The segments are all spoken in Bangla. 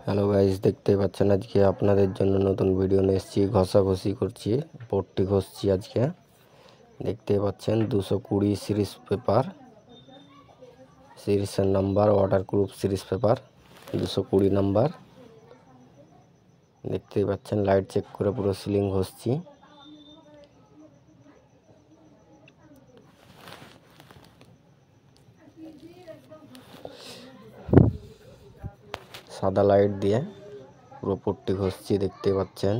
হ্যালো গাইস, দেখতেই পাচ্ছেন আজকে আপনাদের জন্য নতুন ভিডিও নিয়ে এসেছি। ঘষাঘষি করছি, পট্টি ঘষছি আজকে। দেখতেই পাচ্ছেন 220 সিরিজ পেপার, সিরিজের number waterproof series paper 220 number. দেখতেই পাচ্ছেন লাইট চেক করে পুরো সিলিং ঘষছি। সাদা লাইট দিয়ে পুরো পট্টি ঘষছি, দেখতেই পাচ্ছেন।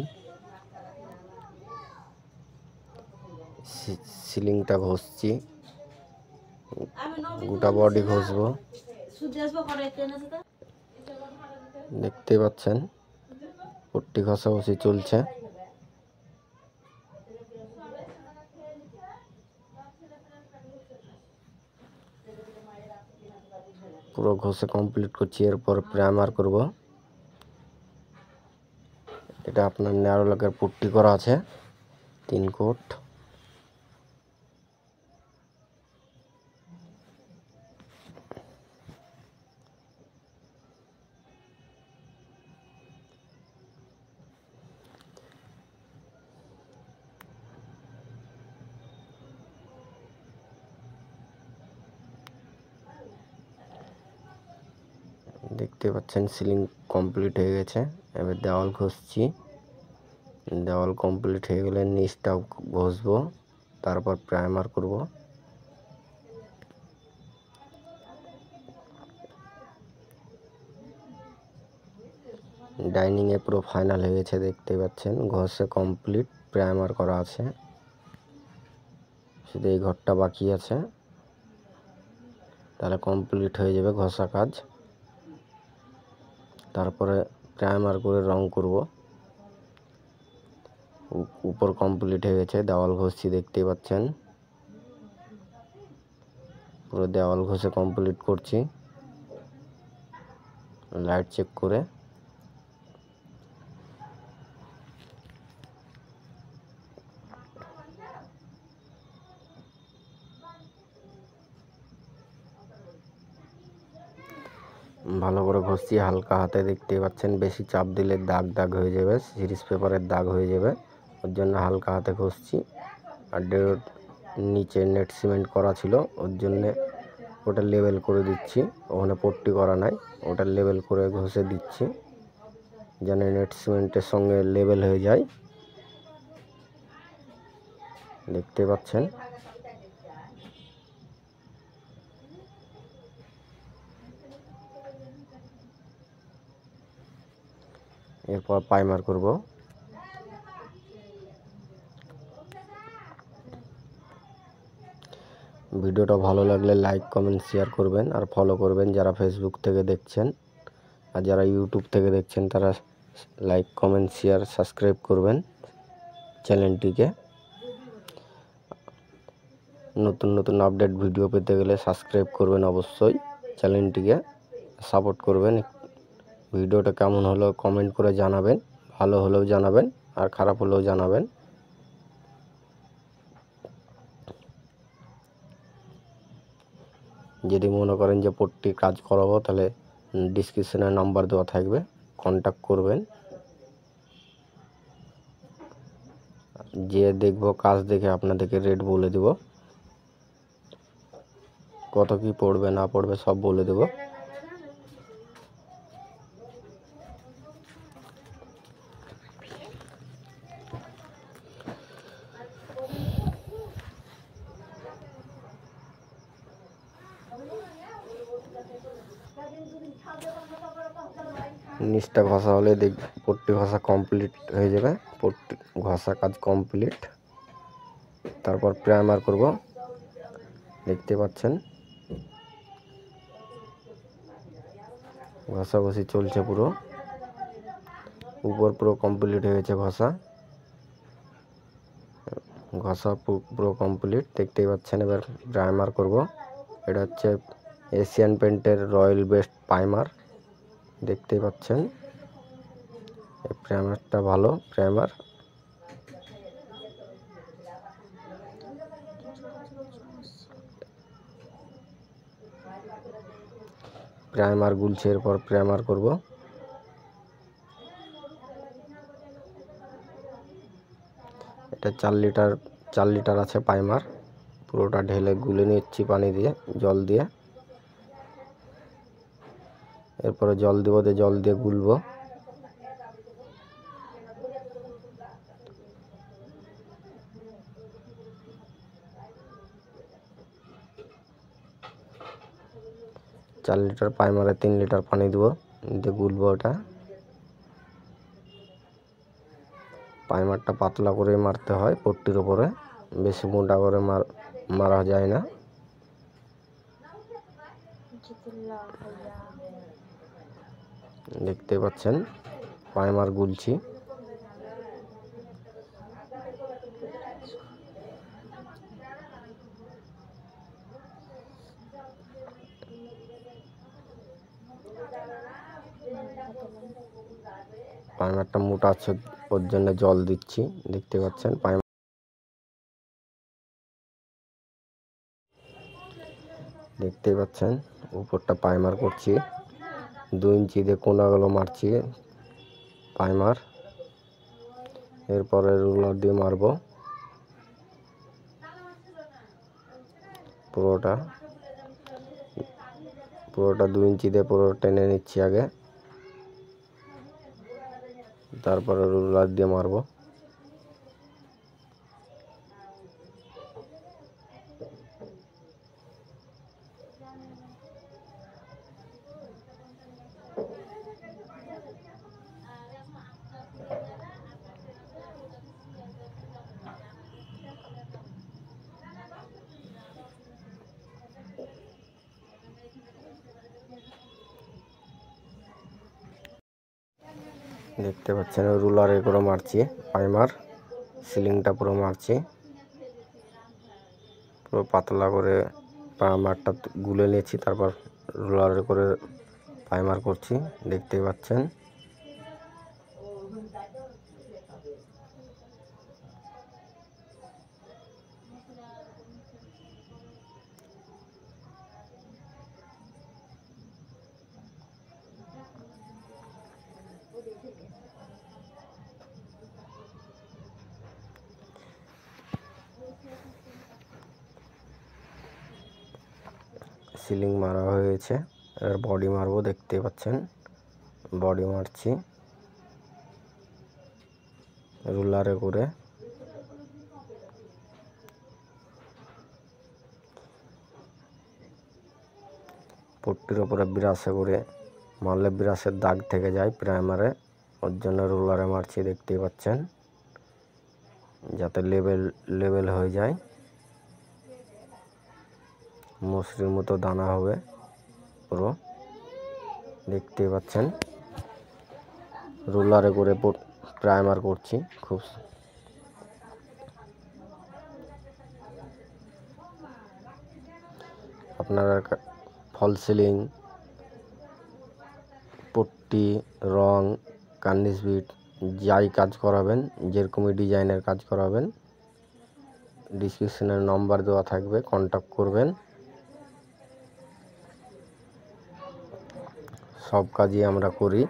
সিলিংটা ঘষছি, গোটা বডি ঘষবো। দেখতেই পাচ্ছেন পট্টি ঘষাঘষি চলছে। পুরো ঘষে কমপ্লিট করছি, এরপর প্রাইমার করব। এটা আপনার ন্যারো লকের পট্টি করা আছে 3 কোট। দেখতে পাচ্ছেন সিলিং কমপ্লিট হয়ে গেছে। এবার দেওয়াল ঘষছি। দেওয়াল কমপ্লিট হয়ে গেলে নিচটাও ঘষবো, তারপর প্রাইমার করব। ডাইনিংয়ে পুরো ফাইনাল হয়ে গেছে, দেখতে পাচ্ছেন। ঘষে কমপ্লিট, প্রাইমার করা আছে, শুধু এই ঘরটা বাকি আছে, তাহলে কমপ্লিট হয়ে যাবে ঘষা কাজ। তারপরে প্রাইমার করে রং করব। উপর কমপ্লিট হয়ে গেছে, দেওয়াল ঘষছি, দেখতেই পাচ্ছেন। পুরো দেওয়াল ঘষে কমপ্লিট করছি লাইট চেক করে। ভালো করে ঘষছি হালকা হাতে, দেখতেই পাচ্ছেন। বেশি চাপ দিলে দাগ দাগ হয়ে যাবে, সিরিজ পেপারের দাগ হয়ে যাবে, ওর জন্য হালকা হাতে ঘষছি। আর নিচে নেট সিমেন্ট করা ছিল, ওর জন্যে ওটা লেবেল করে দিচ্ছি। ওখানে পট্টি করা নাই, ওটা লেবেল করে ঘষে দিচ্ছি যেন নেট সিমেন্টের সঙ্গে লেবেল হয়ে যায়। দেখতে পাচ্ছেন। এরপর প্রাইমার করব। ভিডিওটা ভালো লাগলে লাইক কমেন্ট শেয়ার করবেন, আর ফলো করবেন যারা ফেসবুক থেকে দেখছেন। আর যারা ইউটিউব থেকে দেখছেন তারা লাইক কমেন্ট শেয়ার সাবস্ক্রাইব করবেন চ্যানেলটিকে। নতুন নতুন আপডেট ভিডিও পেতে গেলে সাবস্ক্রাইব করবেন, অবশ্যই চ্যানেলটিকে সাপোর্ট করবেন। ভিডিওটা কেমন হলো কমেন্ট করে জানাবেন, ভালো হলেও জানাবেন আর খারাপ হলেও জানাবেন। যদি মনে করেন যে পট্টি কাজ করাবো, তাহলে ডিসক্রিপশনে নাম্বার দেওয়া থাকবে, কন্ট্যাক্ট করবেন। যে দেখবো কাজ দেখে আপনাদেরকে রেট বলে দেব, কত কি পড়বে না পড়বে সব বলে দেব। নিচটা ঘষা হলে পট্টি ঘষা কমপ্লিট হয়ে যাবে। পট্টি ঘষা কাজ কমপ্লিট, তারপর প্রাইমার করব। দেখতে পাচ্ছেন ঘষাঘষি চলছে পুরো। উপর পুরো কমপ্লিট হয়ে গেছে ঘষা পুরো কমপ্লিট, দেখতেই পাচ্ছেন। এবার প্রাইমার করব। এটা হচ্ছে এশিয়ান পেন্টের রয়্যাল বেস্ট প্রাইমার, দেখতেই পাচ্ছেন। এই প্রাইমারটা ভালো প্রাইমার। প্রাইমার গুলছে, এরপর প্রাইমার করব। এটা 4 লিটার আছে পাইমার। পুরোটা ঢেলে গুলে নিচ্ছি পানি দিয়ে, জল দিয়ে। এরপরে জল দিয়ে গুলবো। চার লিটার পাইমারে 3 লিটার পানি দেবো, দিয়ে গুলবো ওটা। পাইমারটা পাতলা করে মারতে হয় পট্টির ওপরে, বেশি মোটা করে মারা যায় না। দেখতে পাচ্ছেন পাইমার গুলছি। পাইমারটা মোটা আছে, ওর জন্য জল দিচ্ছি। দেখতে পাচ্ছেন দেখতে পাচ্ছেন উপরটা পাইমার করছি। 2 ইঞ্চি দিয়ে কোনাগুলো মারছি পাইমার। এরপরে রুলার দিয়ে মারবো পুরোটা 2 ইঞ্চি দিয়ে পুরো টেনে নিচ্ছি আগে, তারপরে রুলার দিয়ে মারবো। দেখতে পাচ্ছেন রুলারে করে মারছি পাইমার, সিলিংটা পুরো মারছি। পুরো পাতলা করে পাইমারটা গুলে নিয়েছি, তারপর রুলারে করে পাইমার করছি। দেখতেই পাচ্ছেন সিলিং মারা হয়েছে। এবার বডি মারবো। দেখতে পাচ্ছেন বডি মারছি রুলারে করে। পট্টির ওপরে ব্রাশে করে মারলে ব্রাশের দাগ থেকে যায় প্রাইমারে, ওর জন্য রুলারে মারছি। দেখতেই পাচ্ছেন যাতে লেবেল হয়ে যায়, মসৃণ মতো দানা হবে পুরো। দেখতেই পাচ্ছেন রুলারে করে প্রাইমার করছি। খুব আপনারা ফল সিলিং, পট্টি, রং, কার্নিশ বিট যাই কাজ করাবেন, যেরকমই ডিজাইনের কাজ করাবেন, ডিসক্রিপশনের নাম্বার দেওয়া থাকবে, কন্ট্যাক্ট করবেন। সব কাজই আমরা করি।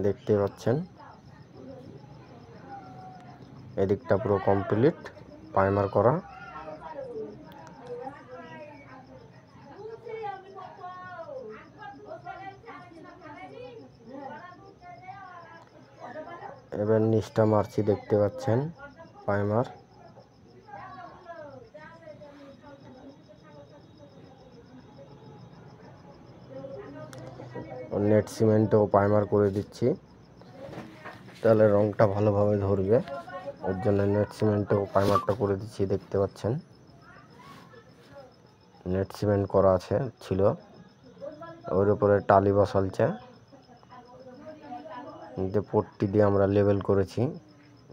দেখতে পাচ্ছেন এদিকটা পুরো কমপ্লিট প্রাইমার করা। এবার নিচটা মারছি। দেখতে পাচ্ছেন প্রাইমার। নেট সিমেন্টও প্রাইমার করে দিচ্ছি, তাহলে রংটা ভালোভাবে ধরবে। ওর জন্য নেট সিমেন্টও প্রাইমারটা করে দিচ্ছি। দেখতে পাচ্ছেন নেট সিমেন্ট করা ছিল, ওর উপরে টালি বসালছে, পট্টি দিয়ে আমরা লেবেল করেছি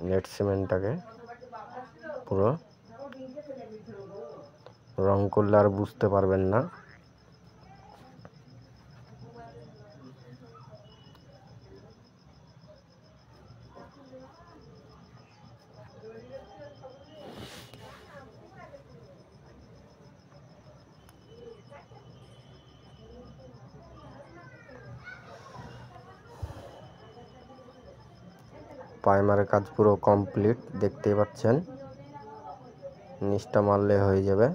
নেট সিমেন্টটাকে। পুরো রং করলে আর বুঝতে পারবেন না। প্রাইমারের কাজ পুরো কমপ্লিট, দেখতেই পাচ্ছেন। নিচটা মারলে হয়ে যাবে,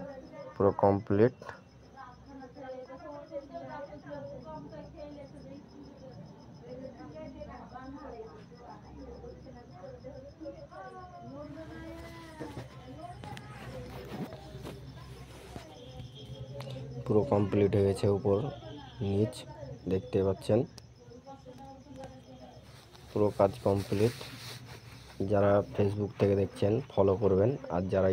পুরো কমপ্লিট। পুরো কমপ্লিট হয়ে গেছে, উপর নিচ দেখতে পাচ্ছেন, পুরো কাজ কমপ্লিট। যারা ফেসবুক থেকে দেখছেন ফলো করবেন, আর যারা